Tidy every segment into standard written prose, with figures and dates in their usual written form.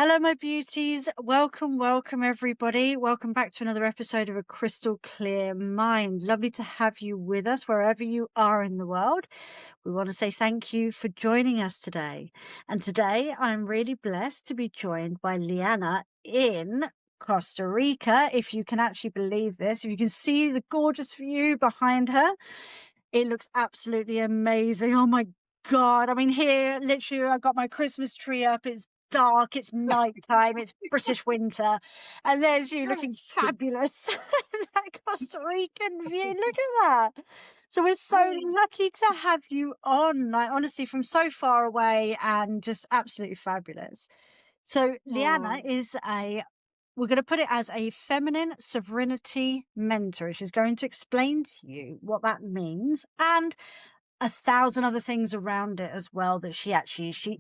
Hello, my beauties. Welcome, welcome, everybody. Welcome back to another episode of A Crystal Clear Mind. Lovely to have you with us wherever you are in the world. We want to say thank you for joining us today. And today I'm really blessed to be joined by Liana in Costa Rica. If you can actually believe this, if you can see the gorgeous view behind her, it looks absolutely amazing. Oh my God. I mean, here, literally, I got my Christmas tree up. It's dark, it's nighttime, it's British winter, and there's you looking fabulous in that Costa Rican view. Look at that. So we're so lucky to have you on, like honestly, from so far away and just absolutely fabulous. So Liana is we're going to put it as a feminine sovereignty mentor. She's going to explain to you what that means and 1,000 other things around it as well that she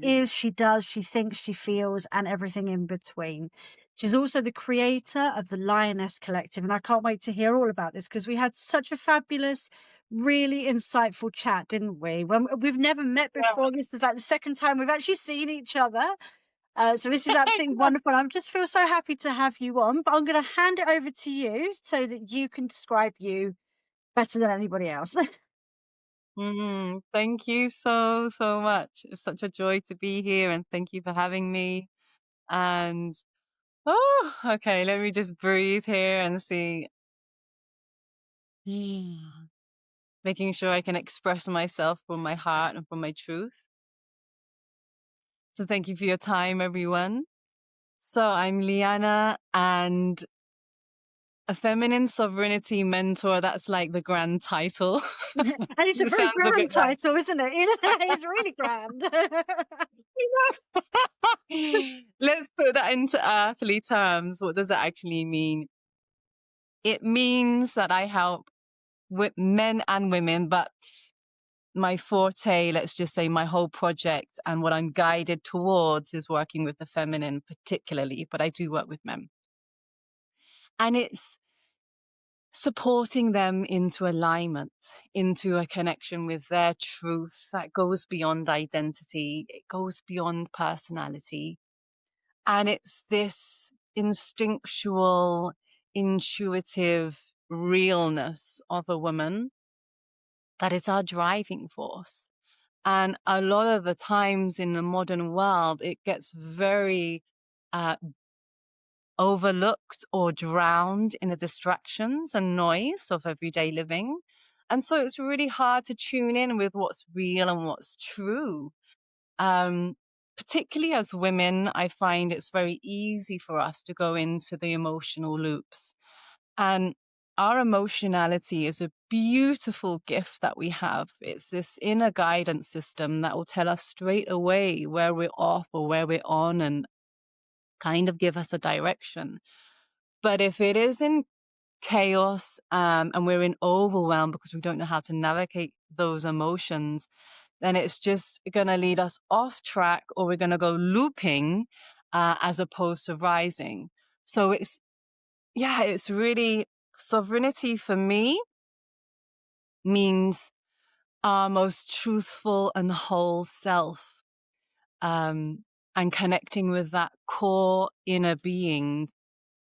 is, she does, she thinks, she feels, and everything in between. She's also the creator of the Lioness Collective, and I can't wait to hear all about this because we had such a fabulous, really insightful chat, didn't we? When we've never met before, this is like the second time we've actually seen each other. So this is absolutely wonderful. I just feel so happy to have you on, but I'm going to hand it over to you so that you can describe you better than anybody else. Thank you so much. It's such a joy to be here, and thank you for having me. And okay, let me just breathe here and see. Making sure I can express myself from my heart and from my truth. So thank you for your time, everyone. So I'm Liana, and a feminine sovereignty mentor. That's like the grand title. And it's a very grand title, isn't it? It's really grand. Let's put that into earthly terms. What does that actually mean? It means that I help with men and women, but my forte, let's just say my whole project and what I'm guided towards is working with the feminine particularly, but I do work with men. And it's supporting them into alignment, into a connection with their truth that goes beyond identity. It goes beyond personality. And it's this instinctual, intuitive realness of a woman that is our driving force. And a lot of the times in the modern world, it gets very overlooked or drowned in the distractions and noise of everyday living. And so it's really hard to tune in with what's real and what's true. Particularly as women, I find it's very easy for us to go into the emotional loops. And our emotionality is a beautiful gift that we have. It's this inner guidance system that will tell us straight away where we're off or where we're on and kind of give us a direction. But if it is in chaos and we're in overwhelm because we don't know how to navigate those emotions, then it's just going to lead us off track, or we're going to go looping as opposed to rising. So it's really, sovereignty for me means our most truthful and whole self, and connecting with that core inner being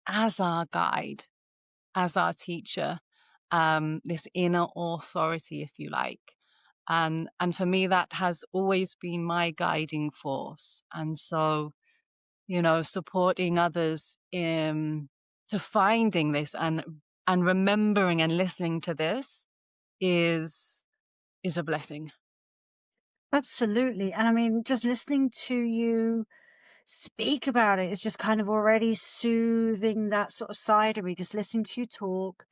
as our guide, as our teacher, this inner authority, if you like. And for me, that has always been my guiding force. And so, supporting others to finding this and remembering and listening to this is a blessing. Absolutely. And I mean, just listening to you speak about it is just kind of already soothing that sort of side of me, just listening to you talk.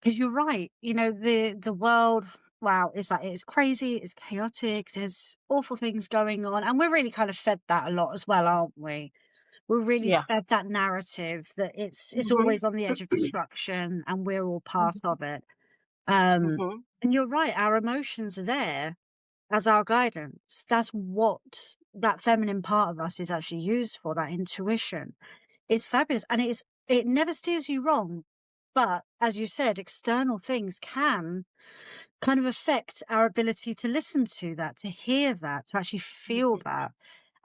Because you're right, the world, wow, it's crazy, it's chaotic, there's awful things going on. And we're really kind of fed that a lot as well, aren't we? We're really fed that narrative that it's always on the edge of destruction and we're all part of it. And you're right, our emotions are there as our guidance. That's what that feminine part of us is actually used for, that intuition. It's fabulous. And it never steers you wrong. But as you said, external things can kind of affect our ability to listen to that, to hear that, to actually feel that.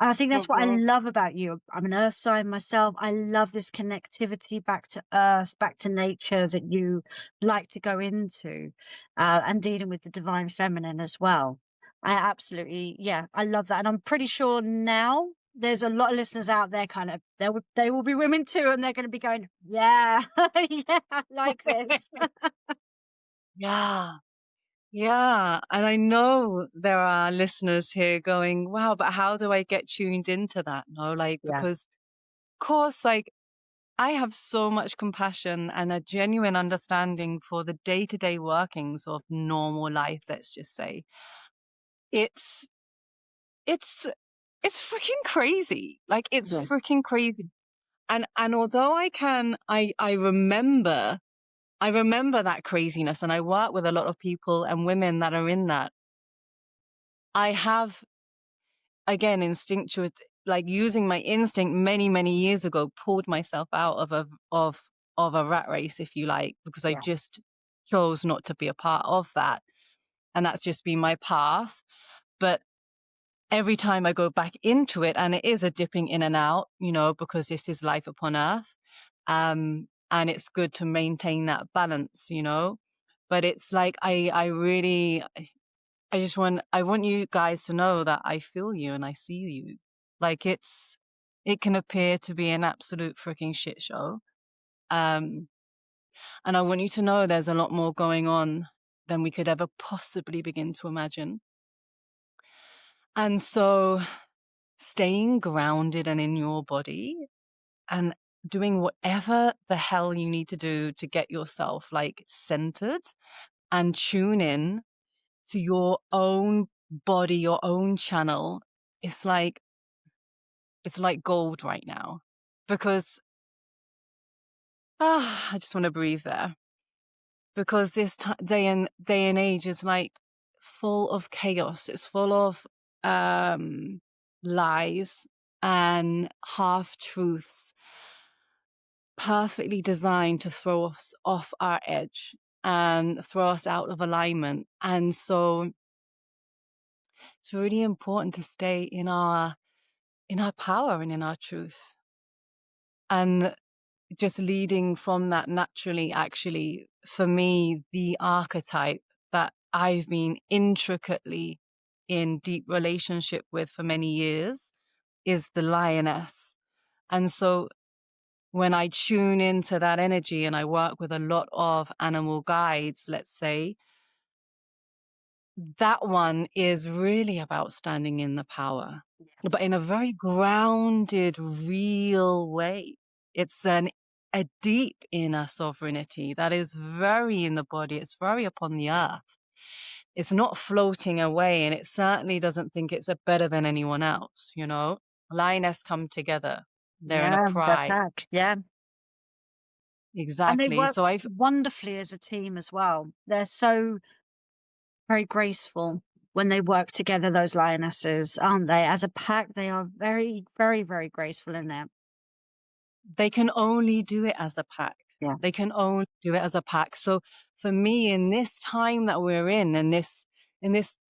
And I think that's what I Mhm. love about you. I'm an earth sign myself. I love this connectivity back to earth, back to nature that you like to go into, and dealing with the divine feminine as well. I absolutely, yeah, I love that. And I'm pretty sure now there's a lot of listeners out there they will be women too, and they're going to be going, yeah, yeah, I like this. Yeah. Yeah. And I know there are listeners here going, wow, but how do I get tuned into that? No, like, Yeah, because of course, like I have so much compassion and a genuine understanding for the day-to-day workings of normal life, let's just say. It's it's it's freaking crazy. Like it's yeah, freaking crazy. And although I remember that craziness, and I work with a lot of people and women that are in that. I have, again, instinctual, like using my instinct many, many years ago, pulled myself out of a rat race, if you like, because I yeah, just chose not to be a part of that. And that's just been my path. But every time I go back into it, and it is a dipping in and out, because this is life upon earth. And it's good to maintain that balance. But it's like, I want you guys to know that I feel you and I see you. Like it can appear to be an absolute freaking shit show. Um, and I want you to know there's a lot more going on than we could ever possibly begin to imagine. And so staying grounded and in your body and doing whatever the hell you need to do to get yourself like centered and tune in to your own body, your own channel. It's like gold right now, because I just want to breathe there, because this day and age is like full of chaos. It's full of lies and half truths, perfectly designed to throw us off our edge and throw us out of alignment. And so it's really important to stay in our power and in our truth. And just leading from that naturally, actually, for me, the archetype that I've been intricately in deep relationship with for many years is the lioness. And so when I tune into that energy and I work with a lot of animal guides, let's say, that one is really about standing in the power, but in a very grounded, real way. It's a deep inner sovereignty that is very in the body. It's very upon the earth. It's not floating away, and it certainly doesn't think it's better than anyone else, Lioness come together. They're in a yeah, the pride. pack, yeah. And they Exactly. work So I've wonderfully as a team as well. They're so very graceful when they work together, those lionesses, aren't they? As a pack, they are very, very, very graceful in it. They can only do it as a pack. Yeah. They can only do it as a pack. So for me, in this time that we're in this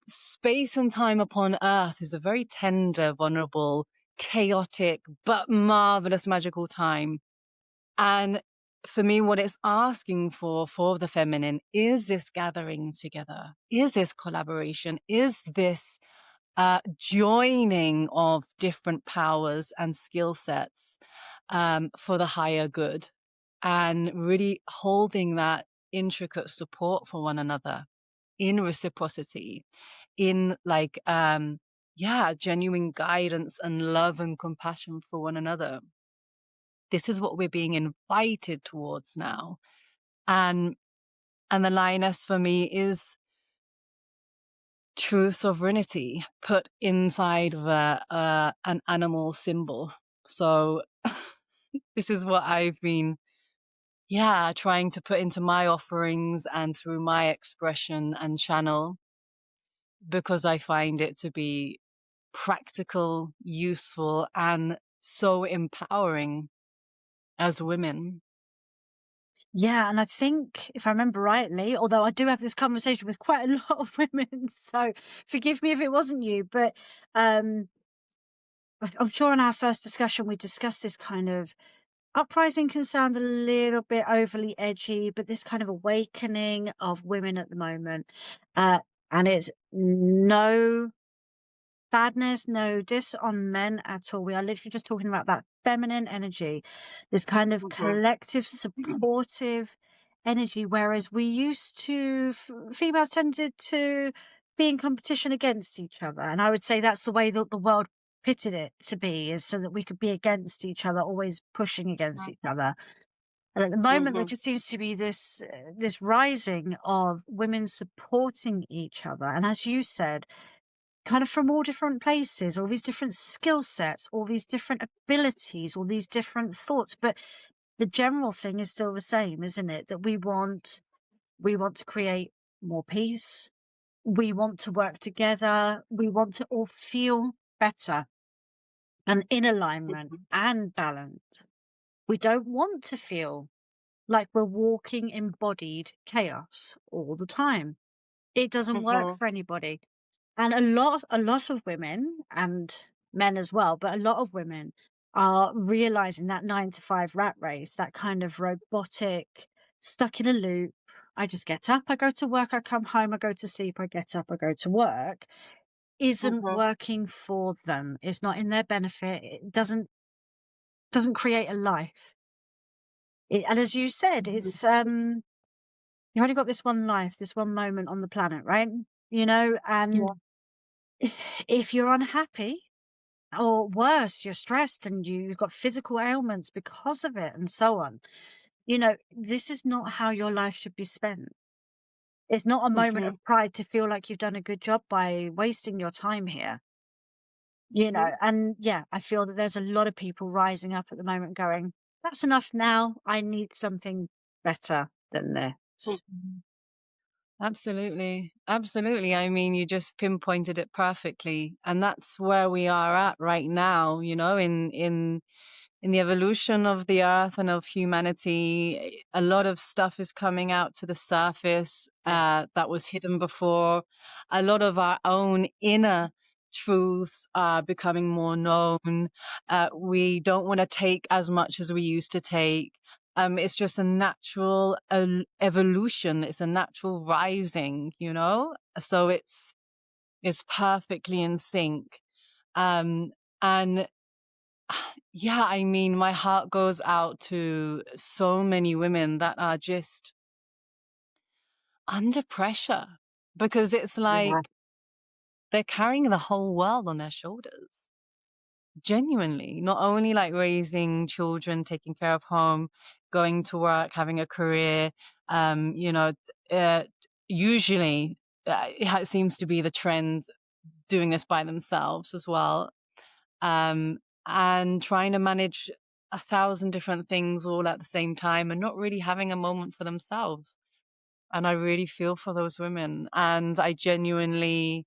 space and time upon earth, is a very tender, vulnerable, chaotic, but marvelous, magical time. And for me, what it's asking for the feminine is this gathering together, is this collaboration, is this joining of different powers and skill sets for the higher good, and really holding that intricate support for one another in reciprocity, in like, genuine guidance and love and compassion for one another. This is what we're being invited towards now. And the lioness for me is true sovereignty put inside of an animal symbol. So this is what I've been, trying to put into my offerings and through my expression and channel, because I find it to be practical, useful, and so empowering as women. Yeah, and I think, if I remember rightly, although I do have this conversation with quite a lot of women, so forgive me if it wasn't you, but I'm sure in our first discussion we discussed this kind of uprising can sound a little bit overly edgy, but this kind of awakening of women at the moment, and it's no badness, no diss on men at all. We are literally just talking about that feminine energy, this kind of collective, supportive energy. Whereas we used to, females tended to be in competition against each other. And I would say that's the way that the world pitted it to be, is so that we could be against each other, always pushing against each other. And at the moment, there just seems to be this rising of women supporting each other. And as you said, kind of from all different places, all these different skill sets, all these different abilities, all these different thoughts. But the general thing is still the same, isn't it? That we want to create more peace. We want to work together. We want to all feel better and in alignment and balance. We don't want to feel like we're walking embodied chaos all the time. It doesn't work for anybody. And a lot of women, and men as well, but a lot of women are realizing that 9 to 5 rat race, that kind of robotic, stuck in a loop. I just get up, I go to work, I come home, I go to sleep, I get up, I go to work, isn't working for them. It's not in their benefit. It doesn't create a life. And as you said, it's you've only got this one life, this one moment on the planet, right? And if you're unhappy, or worse, you're stressed and you've got physical ailments because of it and so on, this is not how your life should be spent. It's not a moment of pride to feel like you've done a good job by wasting your time here. And yeah, I feel that there's a lot of people rising up at the moment going, that's enough now. I need something better than this. Absolutely. Absolutely. I mean, you just pinpointed it perfectly. And that's where we are at right now, in the evolution of the earth and of humanity. A lot of stuff is coming out to the surface that was hidden before. A lot of our own inner truths are becoming more known. We don't want to take as much as we used to take. It's just a natural evolution. It's a natural rising, so it's perfectly in sync. And yeah, I mean, my heart goes out to so many women that are just under pressure, because it's like they're carrying the whole world on their shoulders. Genuinely, not only like raising children, taking care of home, going to work, having a career, usually it seems to be the trend, doing this by themselves as well. And trying to manage 1,000 different things all at the same time and not really having a moment for themselves. And I really feel for those women. And I genuinely,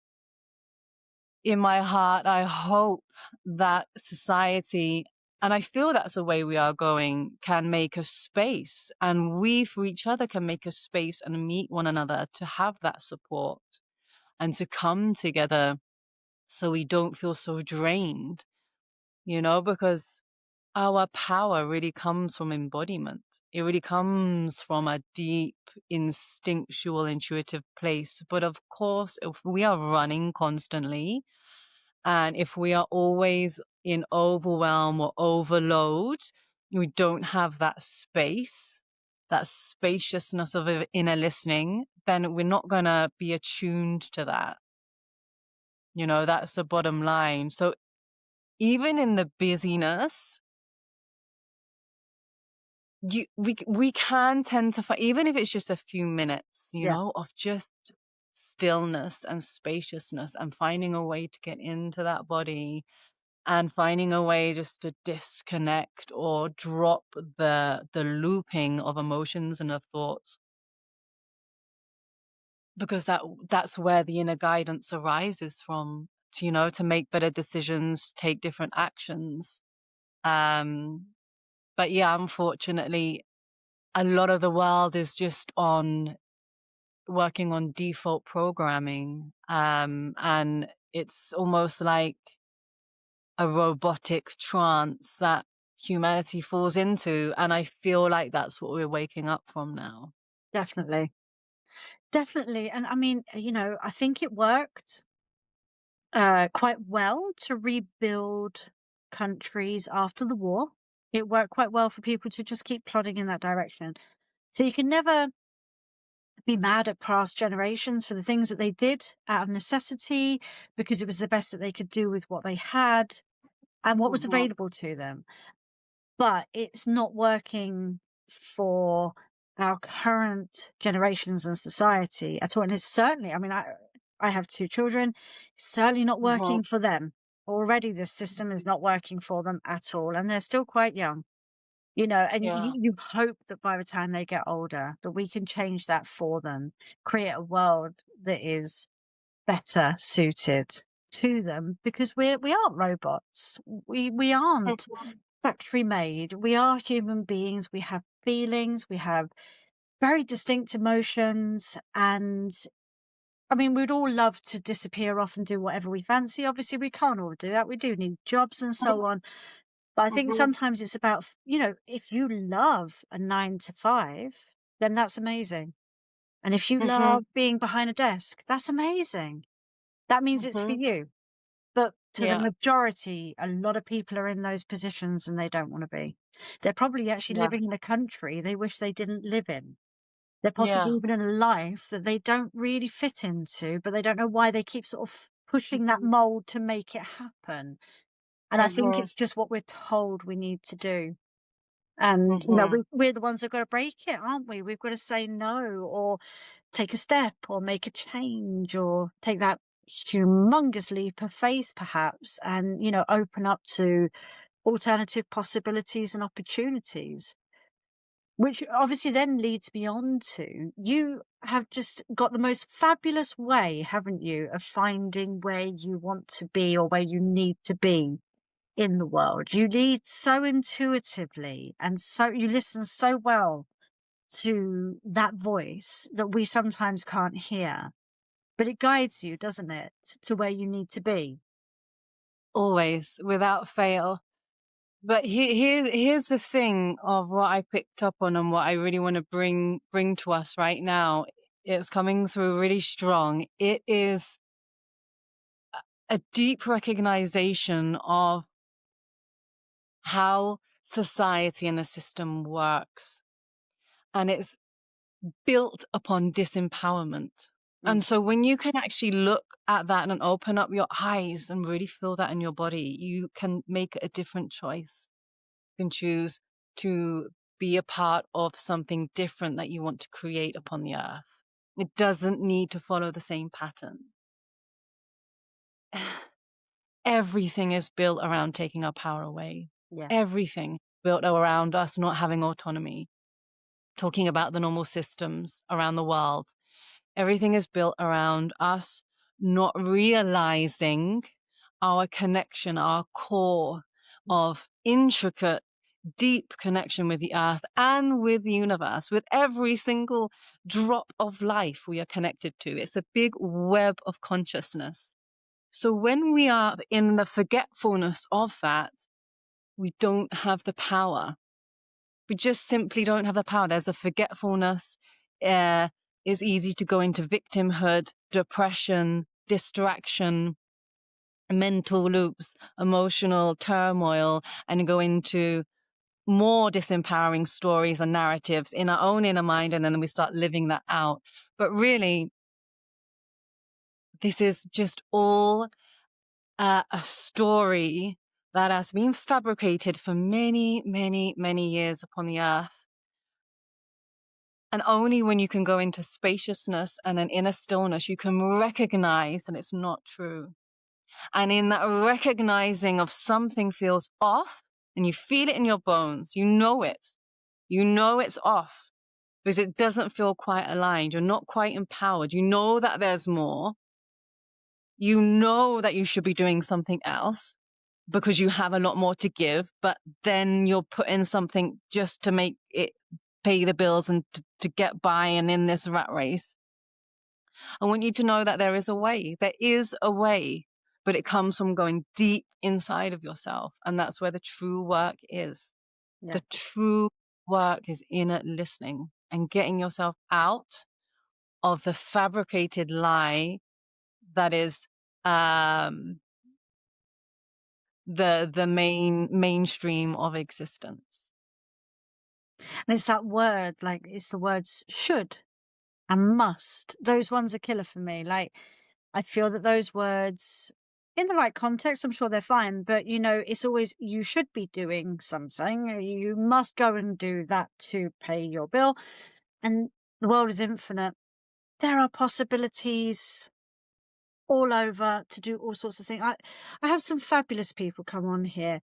in my heart, I hope that society, and I feel that's the way we are going, can make a space, and we for each other can make a space and meet one another to have that support and to come together so we don't feel so drained, because our power really comes from embodiment. It really comes from a deep, instinctual, intuitive place. But of course, if we are running constantly, and if we are always in overwhelm or overload, we don't have that space, that spaciousness of inner listening, then we're not going to be attuned to that. That's the bottom line. So even in the busyness, we can tend to find, even if it's just a few minutes, of just stillness and spaciousness, and finding a way to get into that body, and finding a way just to disconnect or drop the looping of emotions and of thoughts, because that's where the inner guidance arises from, to make better decisions, take different actions. But yeah, unfortunately, a lot of the world is just working on default programming. And it's almost like a robotic trance that humanity falls into. And I feel like that's what we're waking up from now. Definitely. Definitely. And I mean, I think it worked quite well to rebuild countries after the war. It worked quite well for people to just keep plodding in that direction. So you can never be mad at past generations for the things that they did out of necessity, because it was the best that they could do with what they had and what was available to them. But it's not working for our current generations and society at all. And it's certainly, I mean, I have 2 children. It's certainly not working for them. Already this system is not working for them at all. And they're still quite young, and Yeah. you hope that by the time they get older, that we can change that for them, create a world that is better suited to them, because we aren't robots. We aren't factory made. We are human beings. We have feelings. We have very distinct emotions. And I mean, we'd all love to disappear off and do whatever we fancy. Obviously, we can't all do that. We do need jobs and so on. But I think sometimes it's about, if you love a 9 to 5, then that's amazing. And if you love being behind a desk, that's amazing. That means it's for you. But to the Yeah. majority, a lot of people are in those positions and they don't want to be. They're probably actually Yeah. living in a country they wish they didn't live in. They're possibly Yeah. even in a life that they don't really fit into, but they don't know why they keep sort of pushing that mold to make it happen. And I think it's just what we're told we need to do. And, we're the ones that got to break it, aren't we? We've got to say no, or take a step, or make a change, or take that humongous leap of faith, perhaps, and, open up to alternative possibilities and opportunities, which obviously then leads me on to, you have just got the most fabulous way, haven't you, of finding where you want to be or where you need to be in the world. You lead so intuitively, and so you listen so well to that voice that we sometimes can't hear, but it guides you, doesn't it, to where you need to be. Always, without fail. But here's the thing of what I picked up on and what I really want to bring to us right now. It's coming through really strong. It is a deep recognition of how society and the system works. And it's built upon disempowerment. And so when you can actually look at that and open up your eyes and really feel that in your body, you can make a different choice. You can choose to be a part of something different that you want to create upon the earth. It doesn't need to follow the same pattern. Everything is built around taking our power away. Yeah. Everything built around us not having autonomy. Talking about the normal systems around the world. Everything is built around us not realizing our connection, our core of intricate, deep connection with the earth and with the universe, with every single drop of life we are connected to. It's a big web of consciousness. So when we are in the forgetfulness of that, we don't have the power. We just simply don't have the power. There's a forgetfulness. It's easy to go into victimhood, depression, distraction, mental loops, emotional turmoil, and go into more disempowering stories and narratives in our own inner mind. And then we start living that out. But really, this is just all a story that has been fabricated for many, many, many years upon the earth. And only when you can go into spaciousness and an inner stillness, you can recognize that it's not true. And in that recognizing of something feels off, and you feel it in your bones, you know it's off because it doesn't feel quite aligned. You're not quite empowered. You know that there's more. You know that you should be doing something else because you have a lot more to give, but then you're putting something just to make it pay the bills and to get by and in this rat race. I want you to know that there is a way. There is a way but it comes from going deep inside of yourself. And that's where the true work is. Yeah. The true work is inner listening and getting yourself out of the fabricated lie that is the mainstream of existence. And it's that word, like, it's the words should and must. Those ones are killer for me. Like, I feel that those words, in the right context, I'm sure they're fine, but you know, it's always you should be doing something. You must go and do that to pay your bill. And the world is infinite. There are possibilities all over to do all sorts of things. I have some fabulous people come on here,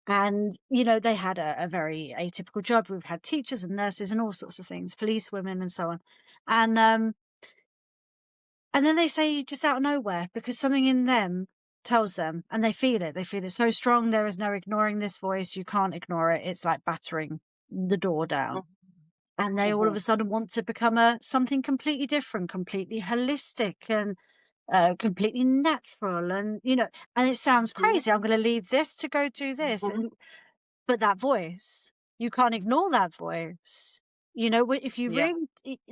and you know, they had a very atypical job. We've had teachers and nurses and all sorts of things, police women and so on. And then they say just out of nowhere, because something in them tells them, and they feel it so strong. There is no ignoring this voice. You can't ignore it. It's like battering the door down. And they all of a sudden want to become something completely different, completely holistic, and completely natural. And, you know, and it sounds crazy. I'm going to leave this to go do this. But that voice, you can't ignore that voice. You know, if you really,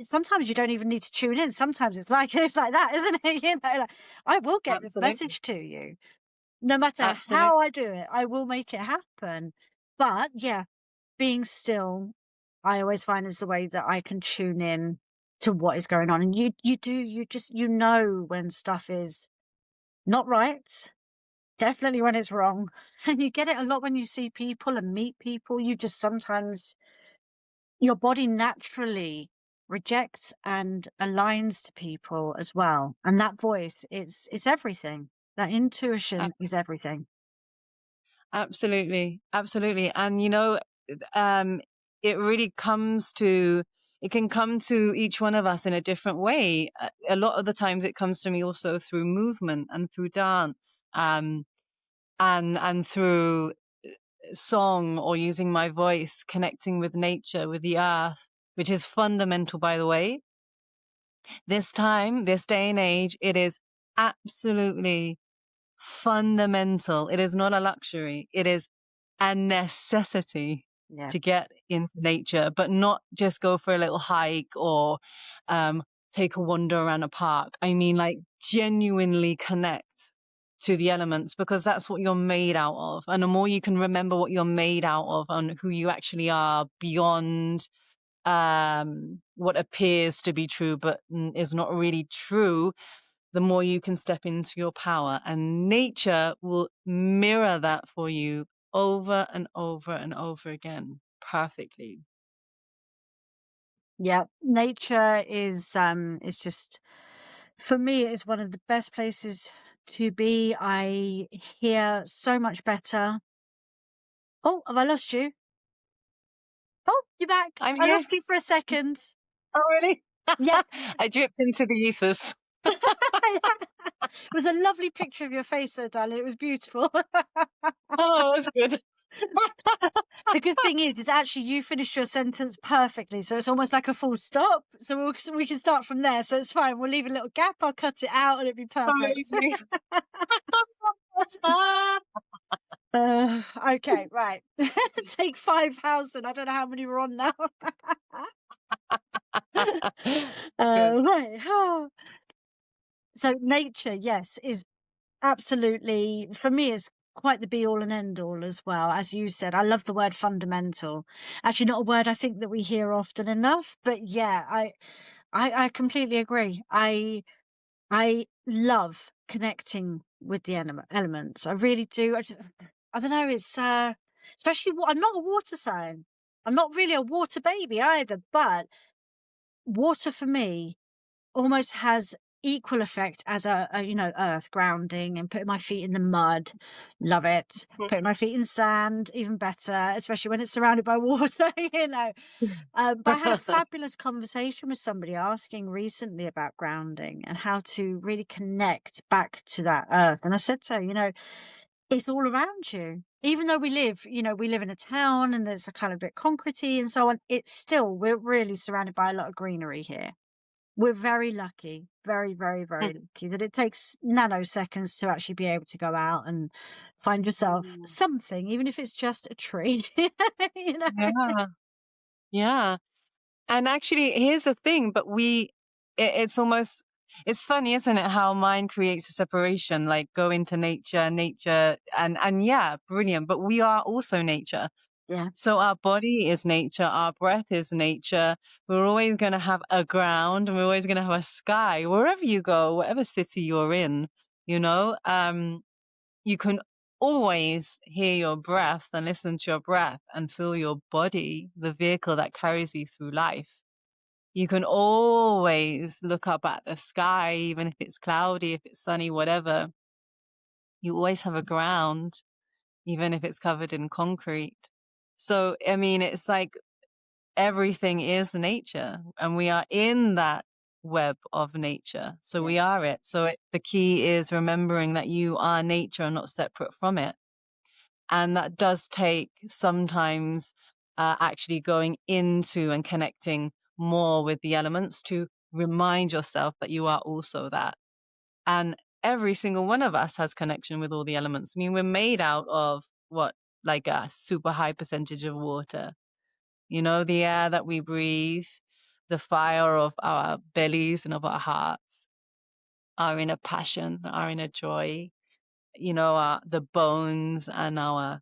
sometimes you don't even need to tune in. Sometimes it's like that, isn't it? You know, like, I will get this message to you. No matter how I do it, I will make it happen. But yeah, being still, I always find is the way that I can tune in to what is going on. And you know when stuff is not right, definitely when it's wrong. And you get it a lot when you see people and meet people. You just sometimes, your body naturally rejects and aligns to people as well. And that voice, it's everything. That intuition is everything. Absolutely. And you know, it really it can come to each one of us in a different way. A lot of the times it comes to me also through movement and through dance, and through song, or using my voice, connecting with nature, with the earth, which is fundamental, by the way. This time, this day and age, it is absolutely fundamental. It is not a luxury. It is a necessity to get into nature, but not just go for a little hike or take a wander around a park. I mean, like, genuinely connect to the elements, because that's what you're made out of. And the more you can remember what you're made out of and who you actually are beyond what appears to be true but is not really true, the more you can step into your power. And nature will mirror that for you over and over and over again perfectly. Yeah, nature is just, for me, is one of the best places to be. I hear so much better. Oh, have I lost you? Oh, you're back. I'm I here. lost you for a second. Oh, really? Yeah. I dripped into the ethers. It was a lovely picture of your face, though, darling. It was beautiful. Oh, that's good. The good thing is, it's actually, you finished your sentence perfectly, so it's almost like a full stop. So we can start from there. So it's fine. We'll leave a little gap. I'll cut it out, and it'll be perfect. Okay, right. Take 5,000. I don't know how many we're on now. Right. So nature, yes, is absolutely, for me, is quite the be all and end all as well. As you said, I love the word fundamental. Actually, not a word I think that we hear often enough, but yeah, I completely agree. I love connecting with the elements. I really do. I don't know. It's especially, I'm not a water sign. I'm not really a water baby either, but water for me almost has equal effect as a you know, earth, grounding, and putting my feet in the mud. Love it. Putting my feet in sand, even better, especially when it's surrounded by water. You know. But I had a fabulous conversation with somebody asking recently about grounding and how to really connect back to that earth. And I said to her, you know, it's all around you. Even though we live in a town and there's a kind of bit concretey and so on, it's still, we're really surrounded by a lot of greenery here. We're very lucky, very, very, very lucky that it takes nanoseconds to actually be able to go out and find yourself Mm. something, even if it's just a tree, you know? Yeah. Yeah. And actually, here's the thing, but it's almost, it's funny, isn't it? How mind creates a separation, like go into nature, and yeah, brilliant. But we are also nature. Yeah. So our body is nature, our breath is nature. We're always going to have a ground, and we're always going to have a sky wherever you go, whatever city you're in, you know, you can always hear your breath and listen to your breath and feel your body, the vehicle that carries you through life. You can always look up at the sky, even if it's cloudy, if it's sunny, whatever. You always have a ground, even if it's covered in concrete. So, I mean, it's like everything is nature, and we are in that web of nature. So Yeah. we are it. So the key is remembering that you are nature and not separate from it. And that does take sometimes actually going into and connecting more with the elements to remind yourself that you are also that. And every single one of us has connection with all the elements. I mean, we're made out of what, like a super high percentage of water. You know, the air that we breathe, the fire of our bellies and of our hearts, our inner passion, our inner joy, you know, the bones and our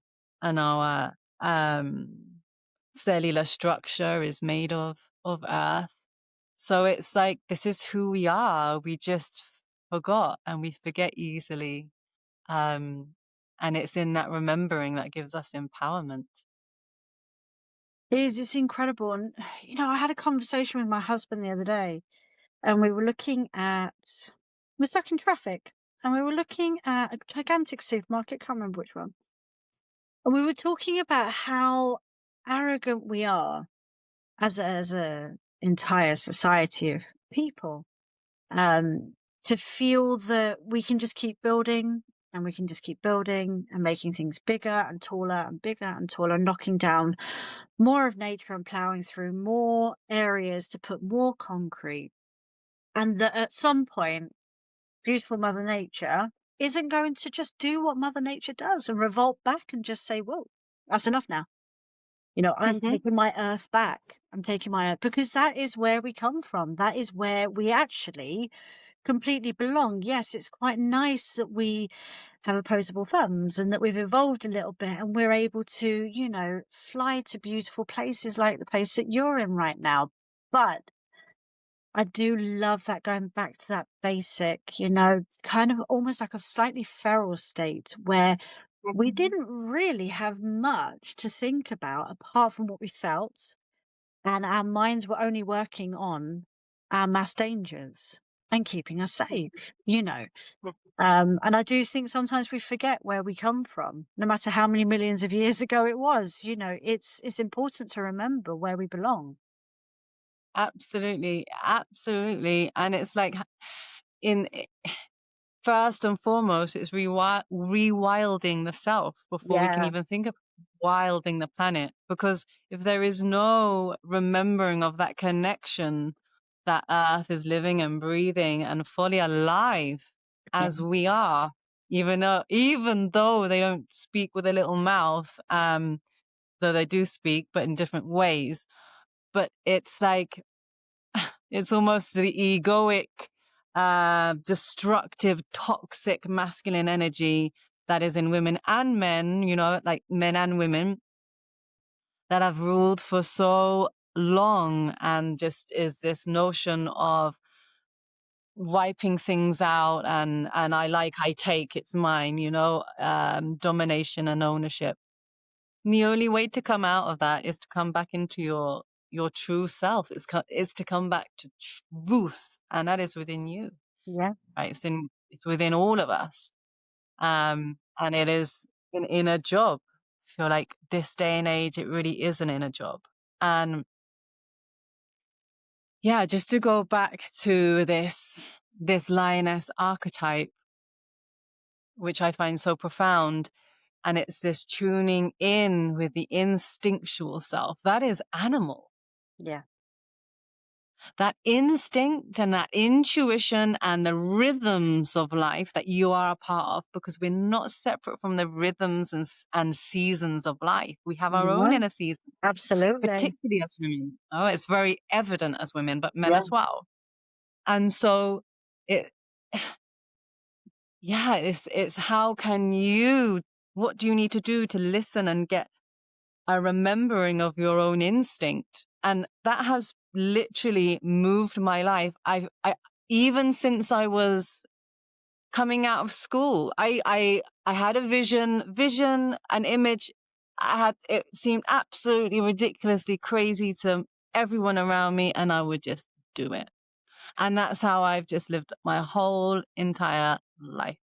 cellular structure is made of earth. So it's like, this is who we are. We just forgot, and we forget easily. And it's in that remembering that gives us empowerment. It's incredible. And, you know, I had a conversation with my husband the other day, and we were we're stuck in traffic, and we were looking at a gigantic supermarket, can't remember which one. And we were talking about how arrogant we are as a entire society of people, um, to feel that we can just keep building and we can just keep building and making things bigger and taller and bigger and taller, knocking down more of nature and plowing through more areas to put more concrete. And that at some point, beautiful Mother Nature isn't going to just do what Mother Nature does and revolt back and just say, whoa, that's enough now. You know, I'm Mm-hmm. taking my earth back. I'm taking my earth, because that is where we come from. That is where we actually completely belong. Yes, it's quite nice that we have opposable thumbs and that we've evolved a little bit and we're able to, you know, fly to beautiful places like the place that you're in right now. But I do love that, going back to that basic, you know, kind of almost like a slightly feral state where we Mm-hmm. didn't really have much to think about apart from what we felt, and our minds were only working on our mass dangers and keeping us safe, you know. And I do think sometimes we forget where we come from, no matter how many millions of years ago it was. You know, it's important to remember where we belong. Absolutely, absolutely. And it's like, in first and foremost, it's rewilding the self before we can Yeah, even think of wilding the planet. Because if there is no remembering of that connection, that Earth is living and breathing and fully alive yeah, as we are, even though they don't speak with a little mouth, though they do speak, but in different ways. But it's like, it's almost the egoic, destructive, toxic masculine energy that is in women and men, you know, like men and women that have ruled for so long, and just is this notion of wiping things out, and I take, it's mine, you know, domination and ownership. And the only way to come out of that is to come back into your true self. Is to come back to truth, and that is within you, yeah. right? It's within all of us, and it is an inner job. I feel like this day and age, it really is an inner job. And yeah, just to go back to this lioness archetype, which I find so profound. And it's this tuning in with the instinctual self. That is animal. Yeah. that instinct and that intuition and the rhythms of life that you are a part of, because we're not separate from the rhythms and seasons of life. We have our own No, inner season, absolutely. particularly as women. Oh, it's very evident as women, but men Yeah. as well. And so it, yeah, it's how can you, what do you need to do to listen and get a remembering of your own instinct? And that has literally moved my life. I even since I was coming out of school, I had a vision, an image. It seemed absolutely ridiculously crazy to everyone around me, and I would just do it. And that's how I've just lived my whole entire life.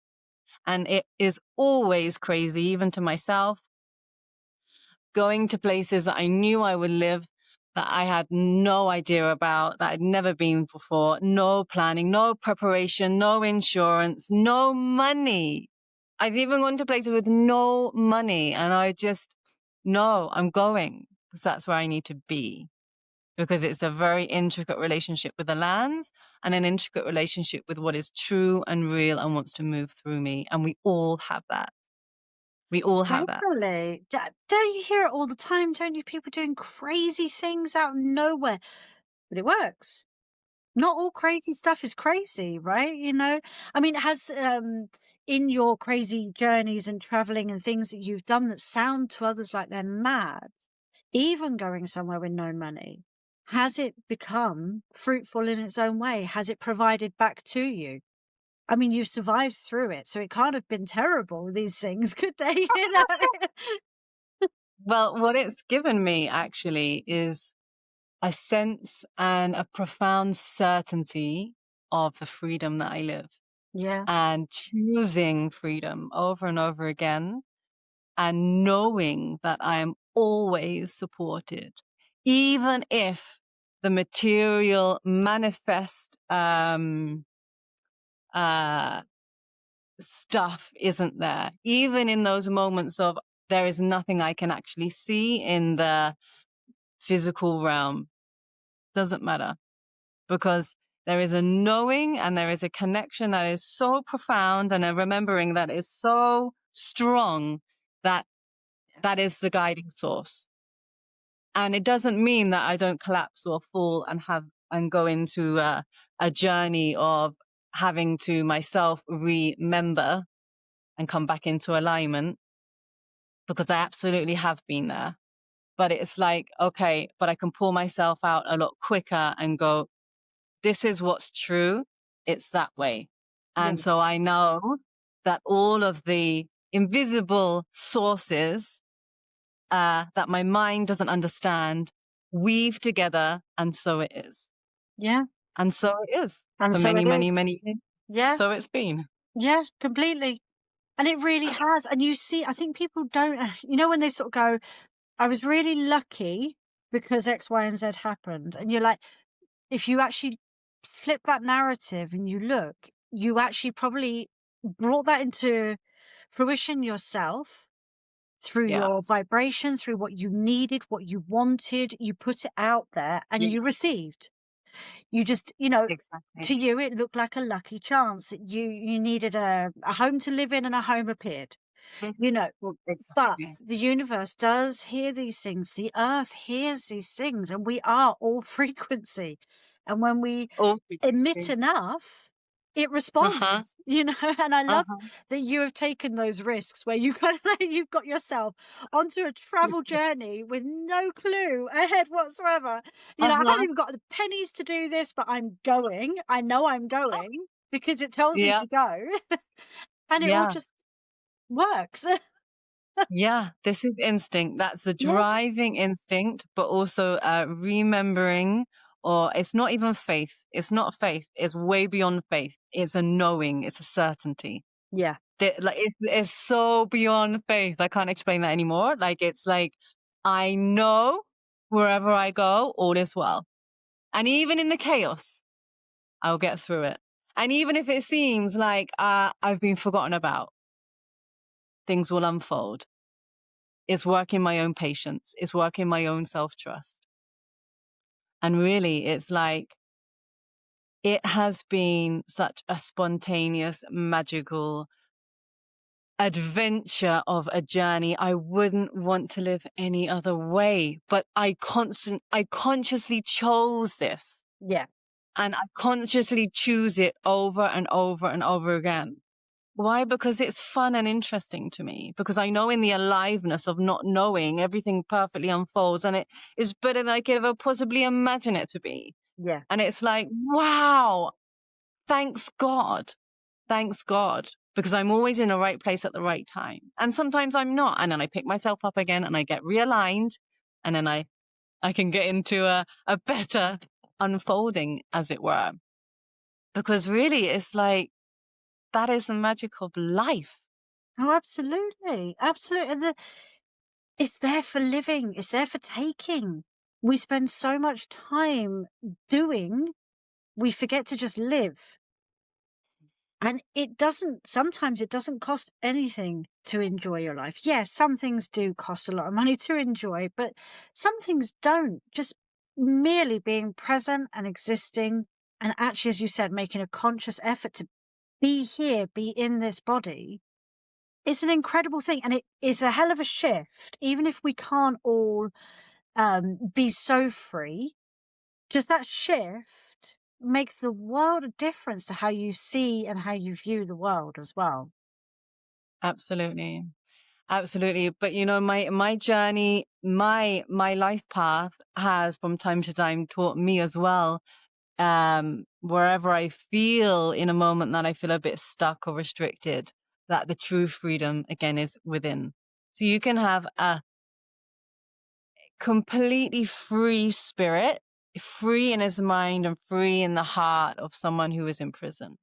And it is always crazy, even to myself, going to places that I knew I would live, that I had no idea about, that I'd never been before, no planning, no preparation, no insurance, no money. I've even gone to places with no money, and I just, no, I'm going because that's where I need to be, because it's a very intricate relationship with the lands and an intricate relationship with what is true and real and wants to move through me. And we all have that. We all have that. Totally. Don't you hear it all the time? Don't you? People doing crazy things out of nowhere, but it works. Not all crazy stuff is crazy, right? You know, I mean, has in your crazy journeys and traveling and things that you've done that sound to others like they're mad, even going somewhere with no money, has it become fruitful in its own way? Has it provided back to you? I mean, you've survived through it, so it can't have been terrible, these things, could they? You know? Well, what it's given me actually is a sense and a profound certainty of the freedom that I live, Yeah. and choosing freedom over and over again, and knowing that I am always supported, even if the material manifest stuff isn't there, even in those moments of there is nothing I can actually see in the physical realm. Doesn't matter, because there is a knowing and there is a connection that is so profound, and a remembering that is so strong, that that is the guiding source. And it doesn't mean that I don't collapse or fall and go into a journey of having to myself remember and come back into alignment, because I absolutely have been there. But it's like, okay, but I can pull myself out a lot quicker and go, this is what's true. It's that way. And Yeah. so I know that all of the invisible sources that my mind doesn't understand weave together, and so it is. Yeah. And so it is. And For so many, it many, is. many years. Yeah. So it's been. Yeah, completely. And it really has. And you see, I think people don't, you know, when they sort of go, I was really lucky because X, Y, and Z happened. And you're like, if you actually flip that narrative and you look, you actually probably brought that into fruition yourself through Yeah. your vibration, through what you needed, what you wanted. You put it out there and Yeah. you received. You just, you know, Exactly. to you, it looked like a lucky chance. You needed a home to live in and a home appeared, you know. But Exactly. the universe does hear these things. The earth hears these things, and we are all frequency. And when we All emit frequency. enough, it Uh-huh. responds, you know. And I love Uh-huh. that you have taken those risks where you kind of like, you've got yourself onto a travel journey with no clue ahead whatsoever. You're like, I haven't Uh-huh. even got the pennies to do this, but I'm going. I know I'm going because it tells me Yeah. to go. And it all Yeah. just works. Yeah. This is instinct. That's the Yeah. driving instinct, but also remembering, or it's not even faith. It's not faith. It's way beyond faith. It's a knowing. It's a certainty. Yeah. Like it's so beyond faith. I can't explain that anymore. Like, it's like, I know wherever I go, all is well. And even in the chaos, I'll get through it. And even if it seems like I've been forgotten about, things will unfold. It's working my own patience. It's working my own self-trust. And really, it's like, it has been such a spontaneous, magical adventure of a journey. I wouldn't want to live any other way, but I consciously chose this. Yeah. And I consciously choose it over and over and over again. Why? Because it's fun and interesting to me. Because I know in the aliveness of not knowing, everything perfectly unfolds, and it is better than I could ever possibly imagine it to be. Yeah. And it's like, wow, thanks God. Thanks God. Because I'm always in the right place at the right time. And sometimes I'm not. And then I pick myself up again and I get realigned. And then I can get into a better unfolding, as it were. Because really, it's like, that is the magic of life. Oh, absolutely. Absolutely. And it's there for living. It's there for taking. We spend so much time doing, we forget to just live. And sometimes it doesn't cost anything to enjoy your life. Yes, some things do cost a lot of money to enjoy, but some things don't. Just merely being present and existing, and actually, as you said, making a conscious effort to be here, be in this body, it's an incredible thing. And it is a hell of a shift, even if we can't all be so free. Just that shift makes the world of difference to how you see and how you view the world as well. Absolutely. Absolutely. But you know, my journey, my life path has from time to time taught me as well, wherever I feel in a moment that I feel a bit stuck or restricted, that the true freedom again is within. So you can have a completely free spirit, free in his mind and free in the heart of someone who is in prison,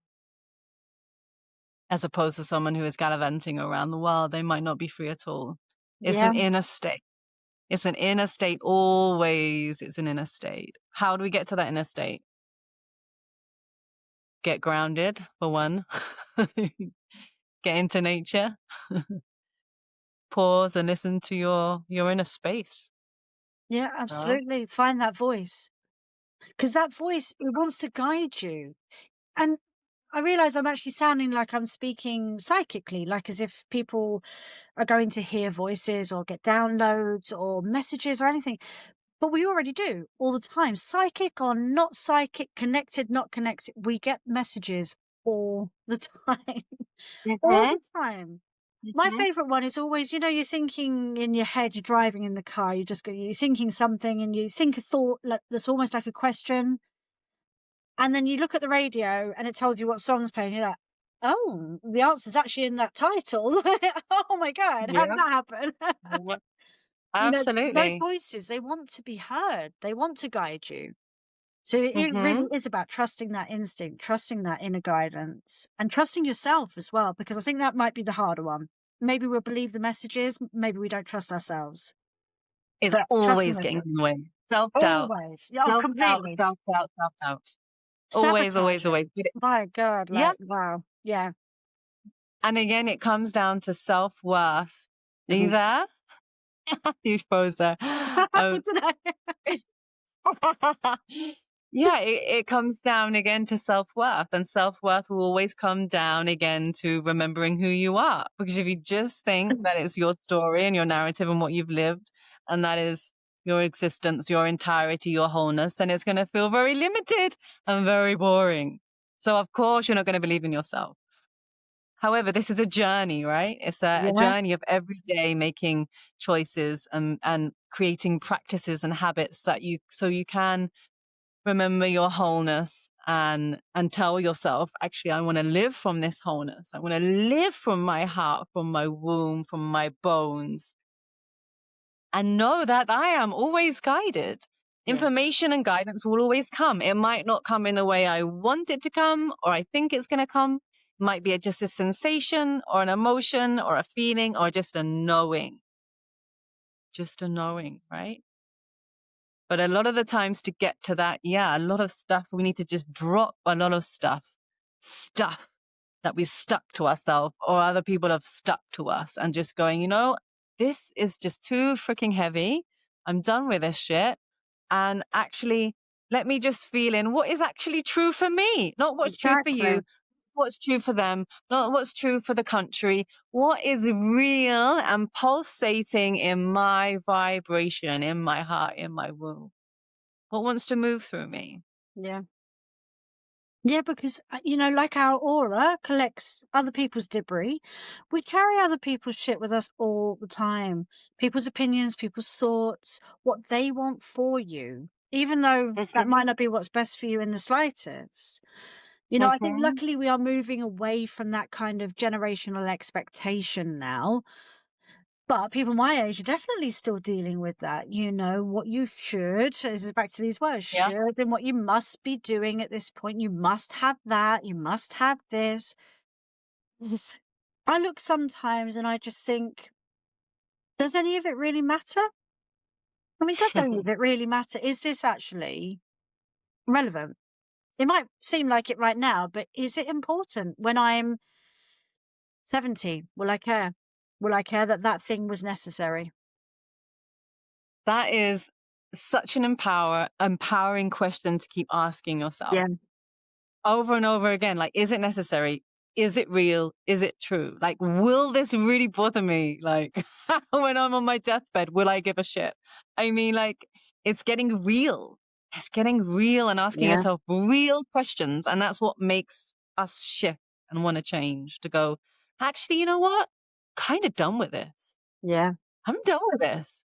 as opposed to someone who is gallivanting around the world. They might not be free at all. It's Yeah. an inner state. It's an inner state. Always it's an inner state. How do we get to that inner state? Get grounded, for one. Get into nature. Pause and listen to your inner space. Yeah, absolutely. Find that voice. Because that voice, it wants to guide you. And I realize I'm actually sounding like I'm speaking psychically, like as if people are going to hear voices or get downloads or messages or anything. But we already do all the time. Psychic or not psychic, connected, not connected. We get messages all the time. All the time. My favorite one is always, you're thinking in your head, you're driving in the car, you're thinking something and you think a thought that's almost like a question. And then you look at the radio and it tells you what song's playing. You're like, oh, the answer's actually in that title. Oh my God, how did that happen? Absolutely. Those voices, they want to be heard. They want to guide you. So it really is about trusting that instinct, trusting that inner guidance, and trusting yourself as well, because I think that might be the harder one. Maybe we'll believe the messages, maybe we don't trust ourselves. It's But always getting in the way. Self-doubt. Always. Yeah, Self-doubt, completely. self-doubt, self-doubt. Always, always, always. My God. Yeah. Wow. Yeah. And again, it comes down to self-worth. Are you there? You froze there. Yeah, it comes down again to self-worth, and self-worth will always come down again to remembering who you are. Because if you just think that it's your story and your narrative and what you've lived, and that is your existence, your entirety, your wholeness, then it's going to feel very limited and very boring. So of course, you're not going to believe in yourself. However, this is a journey, right? It's a journey of every day making choices and creating practices and habits that you can remember your wholeness and tell yourself, actually, I want to live from this wholeness. I want to live from my heart, from my womb, from my bones, and know that I am always guided. Yeah. Information and guidance will always come. It might not come in the way I want it to come, or I think it's going to come. It might be just a sensation or an emotion or a feeling or just a knowing. Just a knowing, right? But a lot of the times to get to that, a lot of stuff, we need to just drop a lot of stuff that we stuck to ourselves or other people have stuck to us, and just going, this is just too freaking heavy. I'm done with this shit. And actually let me just feel in what is actually true for me, not what's true for Exactly. you, what's true for them, not what's true for the country, what is real and pulsating in my vibration, in my heart, in my womb. What wants to move through me? Yeah. Yeah, because, like our aura collects other people's debris, we carry other people's shit with us all the time. People's opinions, people's thoughts, what they want for you, even though that might not be what's best for you in the slightest. I think luckily we are moving away from that kind of generational expectation now. But people my age are definitely still dealing with that. What you should, this is back to these words, Yeah. should, and what you must be doing at this point. You must have that. You must have this. I look sometimes and I just think, does any of it really matter? I mean, does any of it really matter? Is this actually relevant? It might seem like it right now, but is it important when I'm 70? Will I care? Will I care that that thing was necessary? That is such an empowering question to keep asking yourself. Yeah. Over and over again. Like, is it necessary? Is it real? Is it true? Like, will this really bother me? Like, when I'm on my deathbed, will I give a shit? I mean, like, it's getting real. It's getting real and asking Yeah. yourself real questions. And that's what makes us shift and want to change, to go, actually, you know what? Kind of done with this. Yeah. I'm done with this.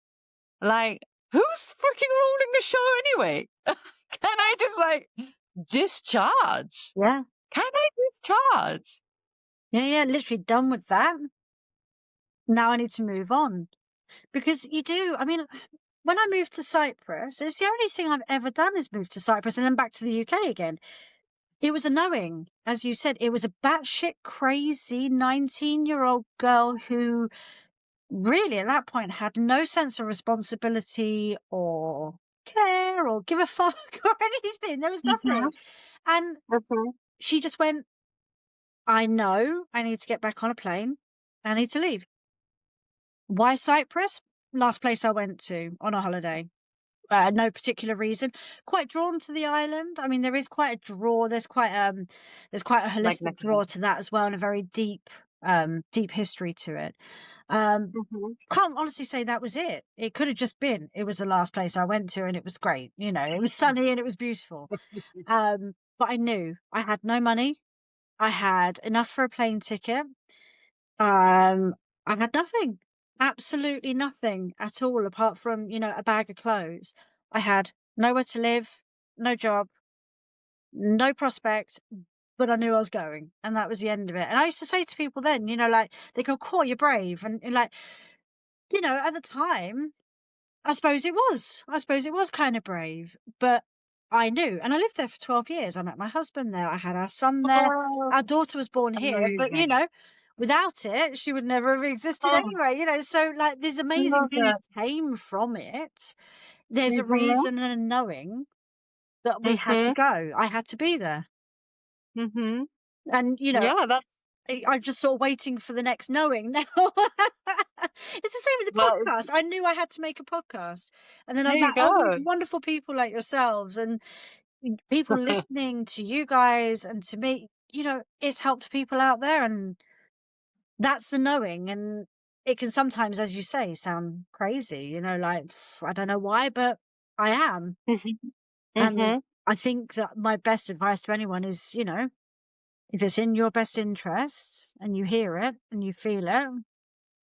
Like, who's freaking ruling the show anyway? Can I just discharge? Yeah. Can I discharge? Yeah, literally done with that. Now I need to move on. Because you do, I mean, when I moved to Cyprus, it's the only thing I've ever done is move to Cyprus and then back to the UK again. It was a knowing, as you said, it was a batshit crazy 19-year-old girl who really at that point had no sense of responsibility or care or give a fuck or anything. There was nothing. And she just went, I know I need to get back on a plane. I need to leave. Why Cyprus? Last place I went to on a holiday. No particular reason. Quite drawn to the island. I mean, there is quite a draw. There's quite a holistic draw to that as well, and a very deep history to it. Can't honestly say that was it. It could have just been. It was the last place I went to, and it was great. It was sunny and it was beautiful. But I knew I had no money. I had enough for a plane ticket. I had nothing, absolutely nothing at all, apart from, a bag of clothes. I had nowhere to live, no job, no prospect, but I knew I was going, and that was the end of it. And I used to say to people then, they go, "Cool, you're brave," and like, at the time, I suppose it was. I suppose it was kind of brave, but I knew. And I lived there for 12 years. I met my husband there. I had our son there. Our daughter was born here, but, without it, she would never have existed anyway, so like there's amazing things came from it. There's a reason and a knowing that we had to go. I had to be there. And, Yeah, that's I'm just sort of waiting for the next knowing now. It's the same with the podcast. I knew I had to make a podcast. And then I met all these wonderful people like yourselves and people listening to you guys and to me. It's helped people out there, and that's the knowing. And it can sometimes, as you say, sound crazy, like, I don't know why, but I am. And I think that my best advice to anyone is, if it's in your best interest and you hear it and you feel it,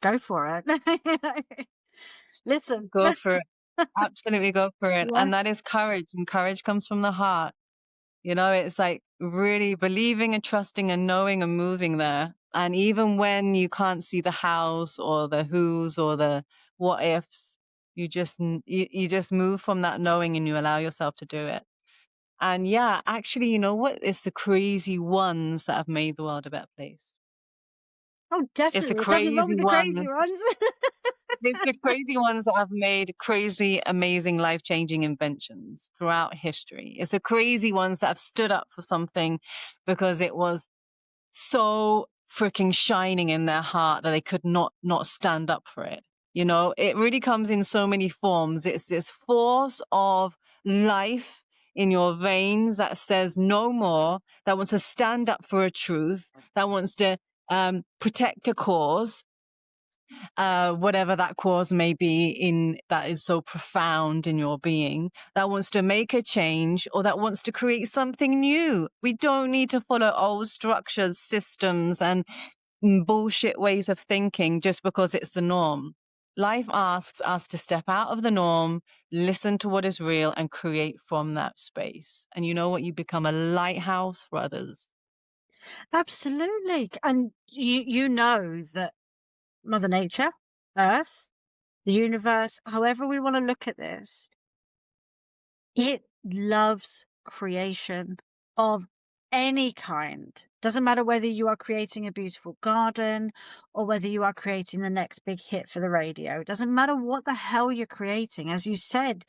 go for it. Listen. Go for it. Absolutely go for it. Yeah. And that is courage. And courage comes from the heart. It's like really believing and trusting and knowing and moving there. And even when you can't see the hows or the who's or the what ifs, you just move from that knowing and you allow yourself to do it. And yeah, actually, you know what? It's the crazy ones that have made the world a better place. Oh, definitely. It's the crazy ones. It's the crazy ones that have made crazy, amazing, life-changing inventions throughout history. It's the crazy ones that have stood up for something because it was so freaking shining in their heart that they could not stand up for it. It really comes in so many forms. It's this force of life in your veins that says no more, that wants to stand up for a truth, that wants to protect a cause, whatever that cause may be in that is so profound in your being, that wants to make a change or that wants to create something new. We don't need to follow old structures, systems, and bullshit ways of thinking just because it's the norm. Life asks us to step out of the norm, listen to what is real, and create from that space. And you know what? You become a lighthouse for others. Absolutely. And you know that Mother Nature, Earth, the universe, however we want to look at this, it loves creation of any kind. Doesn't matter whether you are creating a beautiful garden or whether you are creating the next big hit for the radio. It doesn't matter what the hell you're creating. As you said,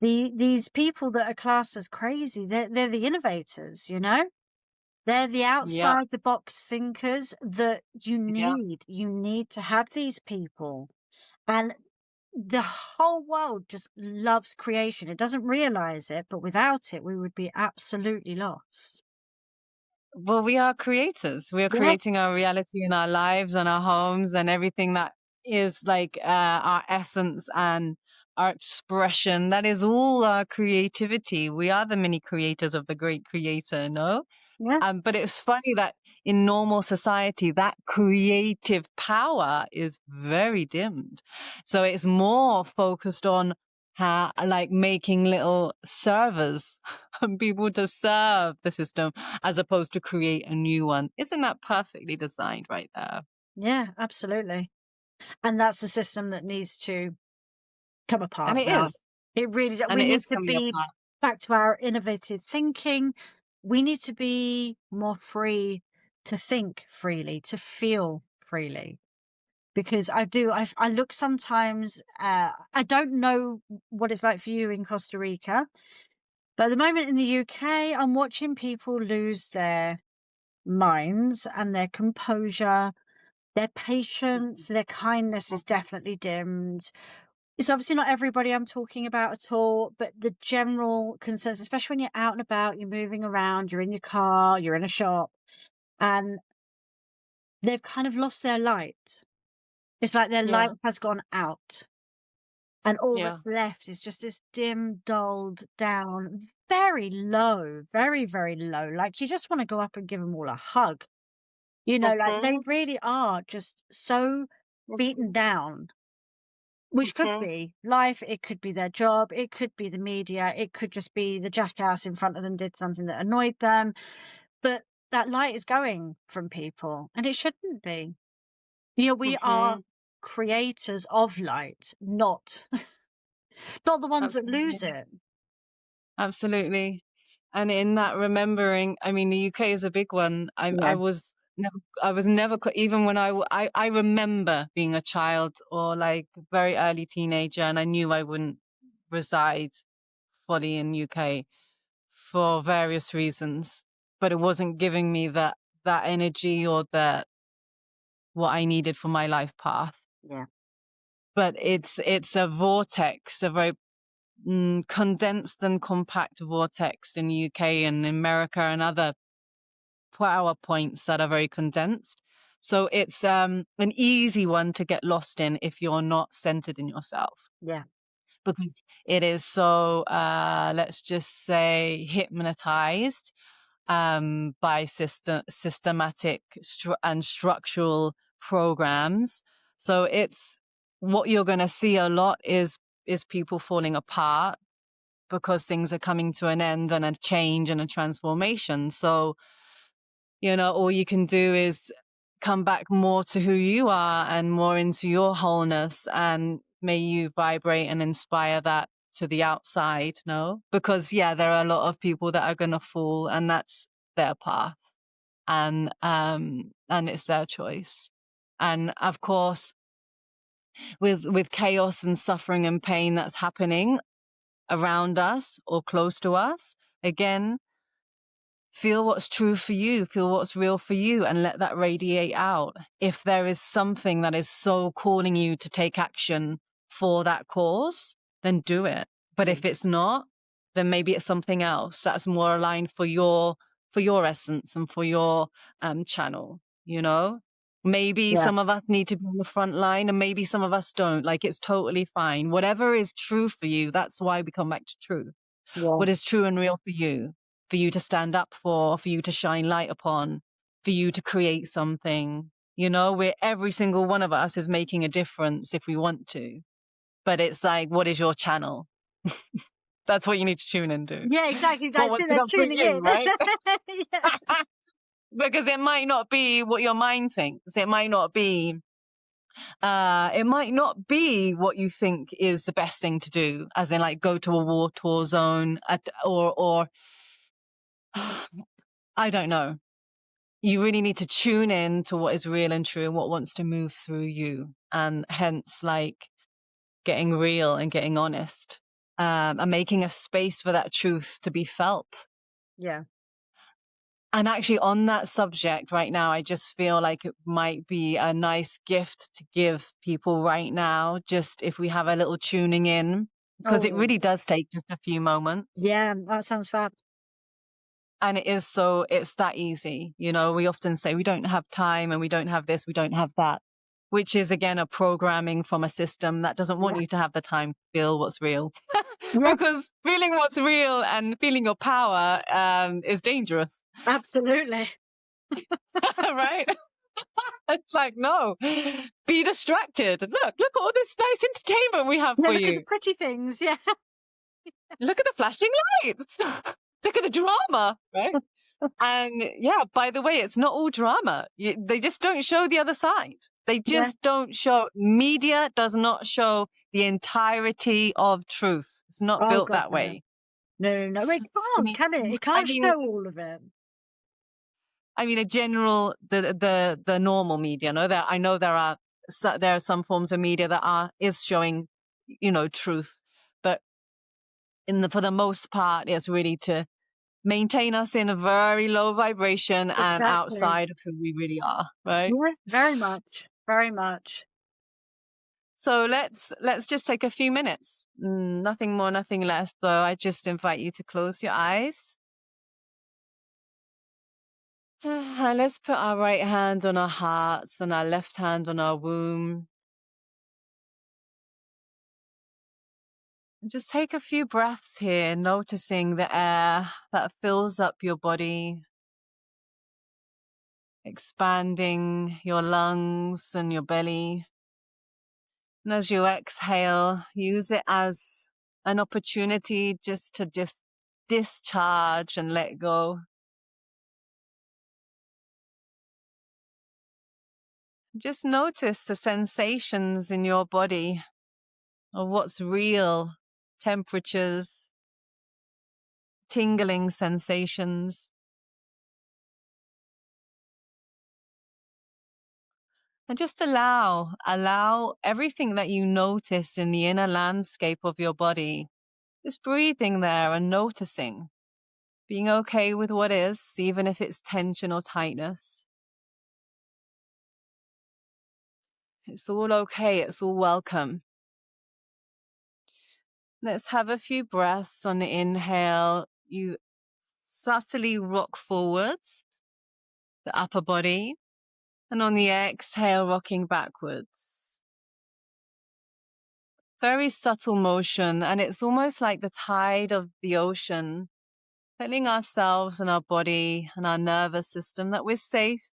these people that are classed as crazy, they're the innovators, you know? They're the Yep. outside the box thinkers that you Yep. need. You need to have these people. And the whole world just loves creation. It doesn't realize it, but without it, we would be absolutely lost. Well, we are creators. We are Yeah, creating our reality in our lives and our homes and everything that is like our essence and our expression. That is all our creativity. We are the mini creators of the great creator, no? yeah, But it's funny that in normal society, that creative power is very dimmed. So it's more focused on how, like making little servers and people to serve the system as opposed to create a new one. Isn't that perfectly designed right there? yeah, absolutely. And that's the system that needs to come And apart it now. is. It really, And we it need is to coming be apart. back to our innovative thinking. We need to be more free to think freely, to feel freely. Because I look sometimes, I don't know what it's like for you in Costa Rica, but at the moment in the UK, I'm watching people lose their minds and their composure, their patience, their kindness is definitely dimmed. It's obviously not everybody I'm talking about at all, but the general consensus, especially when you're out and about, you're moving around, you're in your car, you're in a shop, and they've kind of lost their light. It's like their light Yeah. has gone out. And all Yeah. that's left is just this dim, dulled down, very low, very, very low. Like you just want to go up and give them all a hug. You know, like they Mm-hmm. really are just so beaten down, which could Mm-hmm. be life. It could be their job. It could be the media. It could just be the jackass in front of them did something that annoyed them. But that light is going from people and it shouldn't be. You know, we are Mm-hmm. creators of light, not not the ones that lose Absolutely. it. Absolutely. And in that remembering, I mean, the UK is a big one. Yeah. I was never, even when I remember being a child or like very early teenager, and I knew I wouldn't reside fully in UK for various reasons, but it wasn't giving me that energy or that what I needed for my life path. Yeah. But it's a vortex, a very condensed and compact vortex in the UK and America and other power points that are very condensed. So it's an easy one to get lost in if you're not centered in yourself, Yeah. because it is so let's just say hypnotized by systematic and structural programs. So it's what you're going to see a lot is people falling apart because things are coming to an end and a change and a transformation. So, you know, all you can do is come back more to who you are and more into your wholeness, and may you vibrate and inspire that to the outside, no? Because yeah, there are a lot of people that are going to fall, and that's their path, and it's their choice. And of course, with chaos and suffering and pain that's happening around us or close to us, again, feel what's true for you, feel what's real for you, and let that radiate out. If there is something that is so calling you to take action for that cause, then do it. But if it's not, then maybe it's something else that's more aligned for your essence and for your channel, you know? Maybe some of us need to be on the front line and maybe some of us don't. Like, it's totally fine. Whatever is true for you, that's why we come back to truth. What is true and real for you to stand up for you to shine light upon, for you to create something, you know, where every single one of us is making a difference if we want to. But it's like, what is your channel? That's what you need to tune into. Yeah, exactly. What wants to come for Tuning you, in. right? Because it might not be what your mind thinks. It might not be what you think is the best thing to do, as in like go to a war zone or I don't know. You really need to tune in to what is real and true and what wants to move through you. And hence, like, getting real and getting honest, and making a space for that truth to be felt. Yeah. And actually, on that subject right now, I just feel like it might be a nice gift to give people right now, just if we have a little tuning in, because it really does take just a few moments. Yeah, that sounds fab. And it's that easy. You know, we often say we don't have time and we don't have this, we don't have that, which is, again, a programming from a system that doesn't want you to have the time to feel what's real. Because feeling what's real and feeling your power is dangerous. Absolutely. Right? It's like, no, be distracted. Look at all this nice entertainment we have for you. Look at the pretty things. Yeah. Look at the flashing lights. Look at the drama, right? And yeah, by the way, it's not all drama. They just don't show the other side. They just don't show. Media does not show the entirety of truth. It's not built that way. No. It can't, can it? It can't show all of it. I mean, the normal media. No, I know there are some forms of media that is showing, you know, truth, but for the most part, it's really to maintain us in a very low vibration and outside of who we really are, right? Yeah, very much, very much. So let's just take a few minutes. Nothing more, nothing less. So I just invite you to close your eyes. And let's put our right hand on our hearts and our left hand on our womb. And just take a few breaths here, noticing the air that fills up your body, expanding your lungs and your belly. And as you exhale, use it as an opportunity just to discharge and let go. Just notice the sensations in your body of what's real, temperatures, tingling sensations. And just allow everything that you notice in the inner landscape of your body, just breathing there and noticing, being okay with what is, even if it's tension or tightness. It's all okay. It's all welcome. Let's have a few breaths. On the inhale, you subtly rock forwards, the upper body. And on the exhale, rocking backwards. Very subtle motion. And it's almost like the tide of the ocean, telling ourselves and our body and our nervous system that we're safe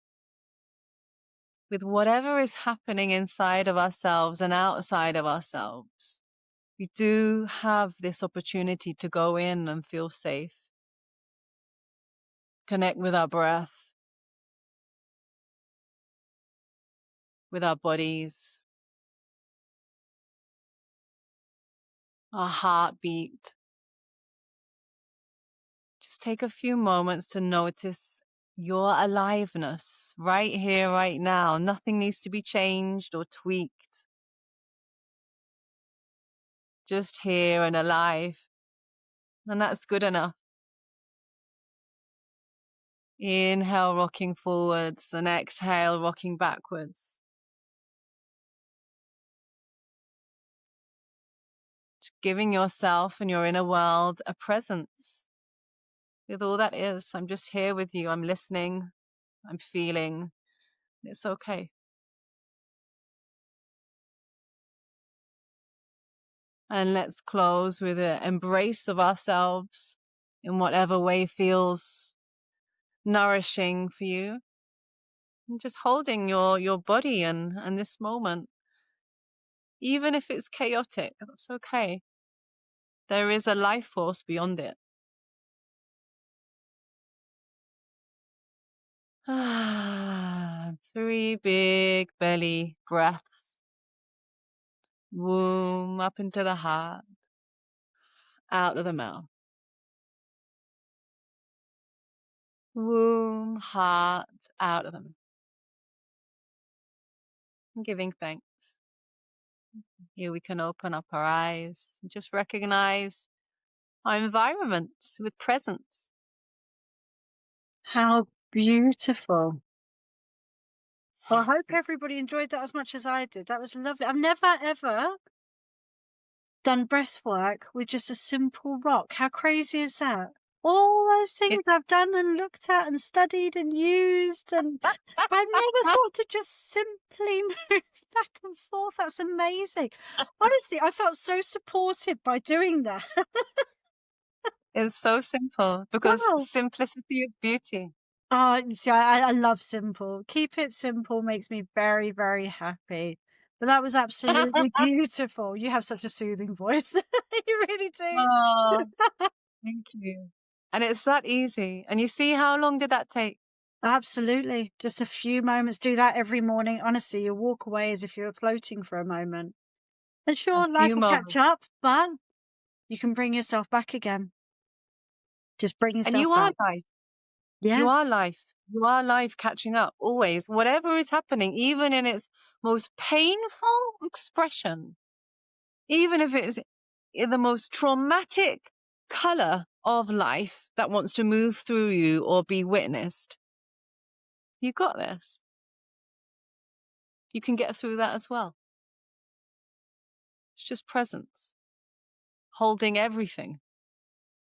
with whatever is happening inside of ourselves and outside of ourselves. We do have this opportunity to go in and feel safe. Connect with our breath, with our bodies, our heartbeat. Just take a few moments to notice your aliveness right here, right now. Nothing needs to be changed or tweaked. Just here and alive. And that's good enough. Inhale, rocking forwards, and exhale, rocking backwards. giving yourself and your inner world a presence with all that is. I'm just here with you. I'm listening. I'm feeling. It's okay. And let's close with an embrace of ourselves in whatever way feels nourishing for you. And just holding your body and this moment. Even if it's chaotic, that's okay. There is a life force beyond it. Ah, 3 big belly breaths. Womb up into the heart, out of the mouth. Womb, heart, out of them. Giving thanks. Here we can open up our eyes and just recognize our environments with presence. How beautiful. Well, I hope everybody enjoyed that as much as I did. That was lovely. I've never, ever done breath work with just a simple rock. How crazy is that? All those things I've done and looked at and studied and used, and I never thought to just simply move back and forth. That's amazing. Honestly, I felt so supported by doing that. It's so simple because Wow. simplicity is beauty. Oh, see, I love simple. Keep it simple makes me very, very happy. But that was absolutely beautiful. You have such a soothing voice. You really do. Oh, thank you. And it's that easy. And you see, how long did that take? Absolutely. Just a few moments. Do that every morning. Honestly, you walk away as if you were floating for a moment. And sure, life will catch up, but you can bring yourself back again. Just bring yourself And you back. are life. Yeah. You are life. You are life catching up always. Whatever is happening, even in its most painful expression, even if it's in the most traumatic color of life that wants to move through you or be witnessed, you got this. You can get through that as well. It's just presence, holding everything.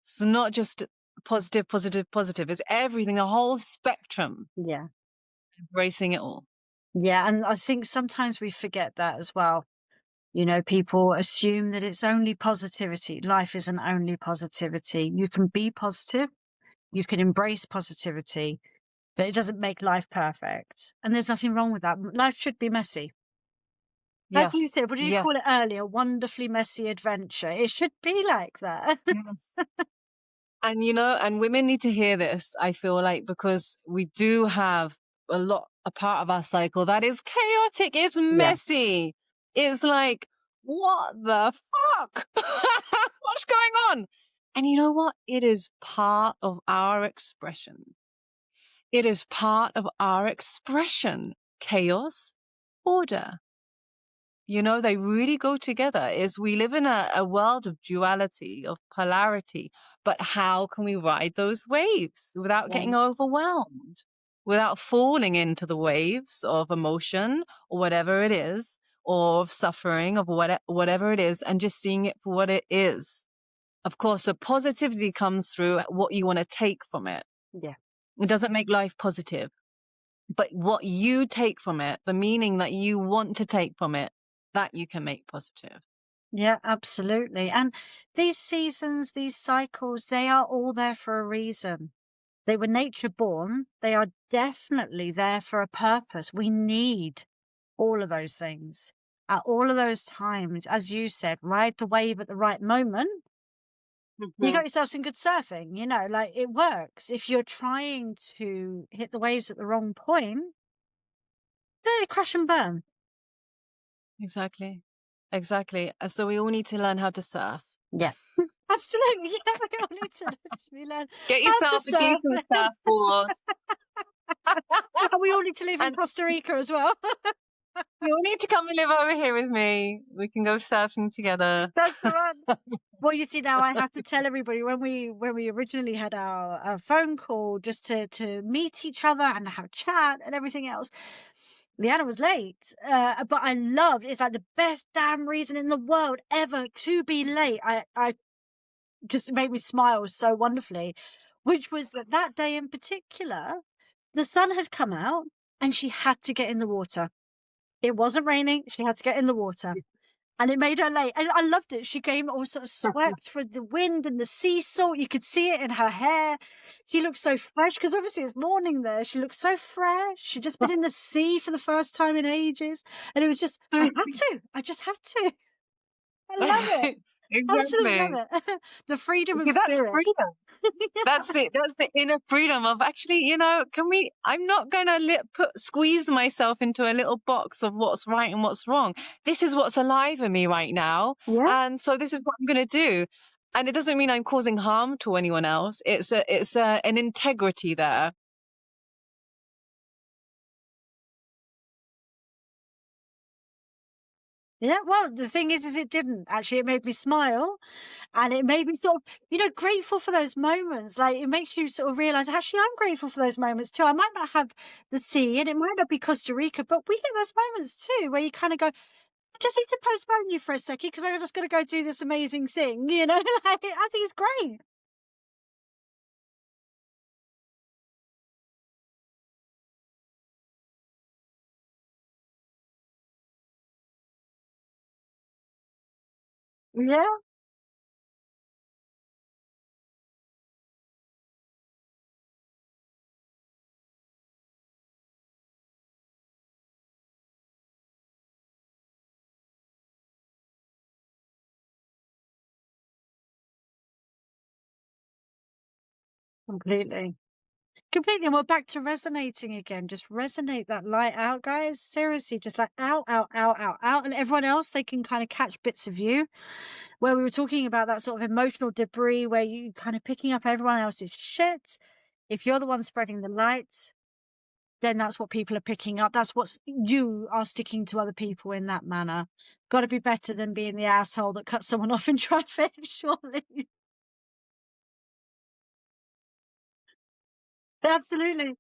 It's not just positive, positive, positive. It's everything, a whole spectrum. Yeah. Embracing it all. Yeah. And I think sometimes we forget that as well. You know, people assume that it's only positivity. Life isn't only positivity. You can be positive. You can embrace positivity, but it doesn't make life perfect. And there's nothing wrong with that. Life should be messy. Like you Yes. said, what did you Yes. call it earlier? Wonderfully messy adventure. It should be like that. Yes. And, you know, and women need to hear this, I feel like, because we do have a part of our cycle that is chaotic. It's messy. It's like, what the fuck? What's going on? And you know what? It is part of our expression. It is part of our expression. Chaos, order. You know, they really go together. Is we live in a world of duality, of polarity, but how can we ride those waves without getting overwhelmed, without falling into the waves of emotion or whatever it is, or of suffering, of whatever it is, and just seeing it for what it is. Of course, the positivity comes through what you want to take from it. Yeah. It doesn't make life positive, but what you take from it, the meaning that you want to take from it, that you can make positive. Yeah, absolutely. And these seasons, these cycles, they are all there for a reason. They were nature born. They are definitely there for a purpose. We need all of those things at all of those times. As you said, ride the wave at the right moment. You got yourself some good surfing, you know, like it works. If you're trying to hit the waves at the wrong point, they crash and burn. Exactly. Exactly. So we all need to learn how to surf. Yeah. Absolutely. Yeah, we all need to literally learn Get how to yourself a surf. decent surfboard. And we all need to live in And Costa Rica as well. you all need to come and live over here with me. We can go surfing together. That's the one. Well, you see, now I have to tell everybody when we originally had our phone call just to meet each other and have a chat and everything else. Liana was late, but I loved it's like the best damn reason in the world ever to be late. I just made me smile so wonderfully, which was that day in particular, the sun had come out and she had to get in the water. It wasn't raining. She had to get in the water. And it made her late. And I loved it. She came all sort of swept for the wind and the sea salt. You could see it in her hair. She looked so fresh because obviously it's morning there. She looked so fresh. She'd just been in the sea for the first time in ages. And it was just, I had to. I just had to. I love it. Absolutely Exactly. love it. The freedom of See, that's spirit. freedom. That's it. That's the inner freedom of actually, I'm not going to squeeze myself into a little box of what's right and what's wrong. This is what's alive in me right now. Yeah. And so this is what I'm going to do. And it doesn't mean I'm causing harm to anyone else. It's an integrity there. Yeah, well, the thing is it didn't. Actually, it made me smile and it made me sort of, grateful for those moments. Like, it makes you sort of realize, actually, I'm grateful for those moments too. I might not have the sea and it might not be Costa Rica, but we get those moments too where you kind of go, I just need to postpone you for a second because I'm just going to go do this amazing thing, like, I think it's great. Yeah, completely. Completely. And we're back to resonating again. Just resonate that light out, guys. Seriously, just like out, out, out, out, out. And everyone else, they can kind of catch bits of you. Where we were talking about that sort of emotional debris, where you kind of picking up everyone else's shit. If you're the one spreading the light, then that's what people are picking up. That's what you are sticking to other people in that manner. Got to be better than being the asshole that cuts someone off in traffic, surely. Absolutely.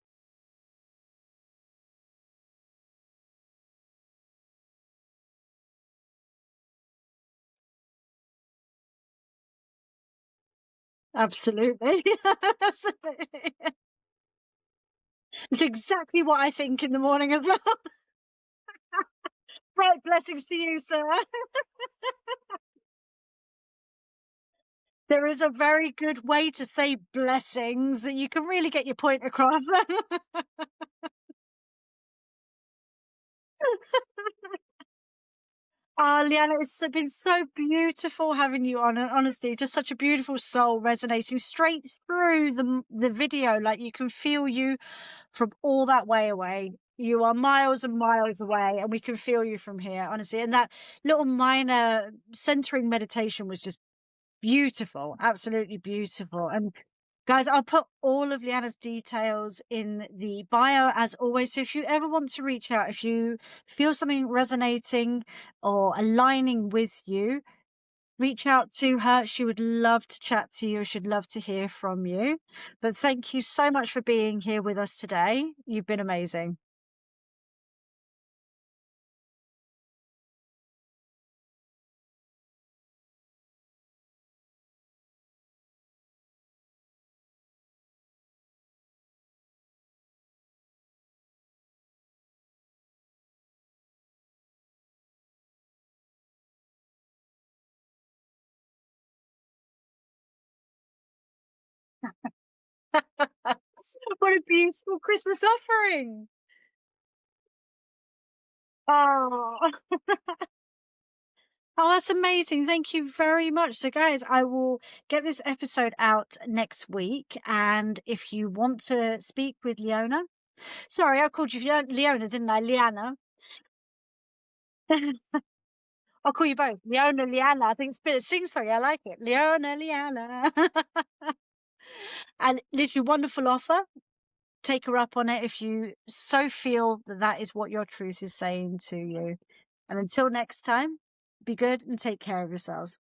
Absolutely. Absolutely. It's exactly what I think in the morning as well. Right, blessings to you, sir. There is a very good way to say blessings that you can really get your point across. Oh, Liana, been so beautiful having you on. Honestly, just such a beautiful soul resonating straight through the video. Like you can feel you from all that way away. You are miles and miles away, and we can feel you from here, honestly. And that little minor centering meditation was just beautiful, absolutely beautiful. And guys, I'll put all of Liana's details in the bio as always. So if you ever want to reach out, if you feel something resonating or aligning with you, reach out to her. She would love to chat to you. She'd love to hear from you. But thank you so much for being here with us today. You've been amazing. What a beautiful Christmas offering. Oh. Oh, that's amazing. Thank you very much. So, guys, I will get this episode out next week. And if you want to speak with Leona, sorry, I called you Leona, didn't I? Liana. I'll call you both. Leona, Liana. I think it's a bit of sing-song. I like it. Leona, Liana. And literally wonderful offer. Take her up on it if you so feel that that is what your truth is saying to you. And until next time, be good and take care of yourselves.